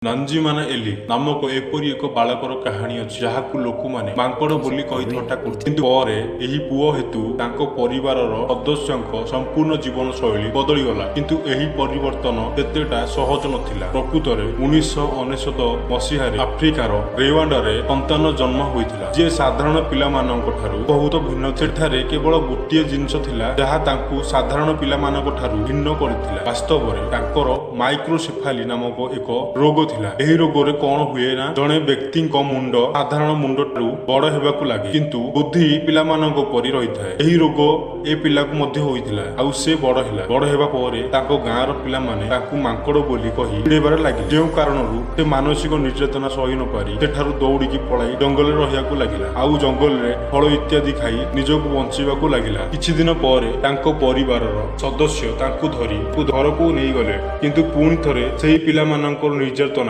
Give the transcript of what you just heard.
ନାଞ୍ଜିମାନା L ନାମକ ଏପରି ଏକ ବାଳକର କାହାଣୀ ଅଛି ଯାହାକୁ ଲୋକମାନେ ମାଙ୍କଡ ବୋଲି କହି ଥଟ୍ଟା କରୁଥିଲେ। କିନ୍ତୁ ପରେ ଏହି ପୁଅ ହେତୁ ତାଙ୍କ ପରିବାରର ସଦସ୍ୟଙ୍କ ସମ୍ପୂର୍ଣ୍ଣ ଜୀବନଶୈଳୀ ବଦଳିଗଲା। କିନ୍ତୁ ଏହି ପରିବର୍ତ୍ତନ ଏତେଟା ସହଜ ନଥିଲା। ପ୍ରକୃତରେ 1999 ମସିହାରେ ଆଫ୍ରିକାର ରେୱାଣ୍ଡାରେ ସନ୍ତାନ ଜନ୍ମ ହୋଇଥିଲା ଯିଏ ସାଧାରଣ ପିଲାମାନଙ୍କ ଠାରୁ ବହୁତ ଭିନ୍ନ। ସେଠାରେ କେବଳ ଗୋଟିଏ ଜିନିଷ ଥିଲା ଯାହା ତାଙ୍କୁ ସାଧାରଣ ପିଲାମାନଙ୍କ ଠାରୁ ଭିନ୍ନ କରିଥିଲା। ବାସ୍ତବରେ ତାଙ୍କର ମାଇକ୍ରୋସେଫାଲି ନାମକ ଏକ ରୋଗ ଥିଲା। ଏହି ରୋଗରେ କଣ ହୁଏ ନା ଜଣେ ବ୍ୟକ୍ତିଙ୍କ ମୁଣ୍ଡ ସାଧାରଣ ମୁଣ୍ଡଠାରୁ ବଡ ହେବାକୁ ଲାଗେ କିନ୍ତୁ ବୁଦ୍ଧି ପିଲାମାନଙ୍କ ପରି ରହିଥାଏ। ଏହି ରୋଗ ଏ ପିଲାକୁ ମଧ୍ୟ ହୋଇଥିଲା ଆଉ ସେ ବଡ ହେଲା। ବଡ ହେବା ପରେ ତାଙ୍କ ଗାଁର ପିଲାମାନେ ତାଙ୍କୁ ମାଙ୍କଡ ବୋଲି କହି ଚିଡେଇବାରେ ଲାଗିଲେ। ଯେଉଁ କାରଣରୁ ସେ ମାନସିକ ନିର୍ଯାତନା ସହି ନପାରି ସେଠାରୁ ଦୌଡ଼ିକି ପଳାଇ ଜଙ୍ଗଲରେ ରହିବାକୁ ଲାଗିଲା ଆଉ ଜଙ୍ଗଲରେ ଫଳ ଇତ୍ୟାଦି ଖାଇ ନିଜକୁ ବଞ୍ଚିବାକୁ ଲାଗିଲା। କିଛି ଦିନ ପରେ ତାଙ୍କ ପରିବାରର ସଦସ୍ୟ ତାଙ୍କୁ ଧରି ଘରକୁ ନେଇଗଲେ। କିନ୍ତୁ ପୁଣି ଥରେ ସେହି ପିଲାମାନଙ୍କର ନିର୍ଯାତନା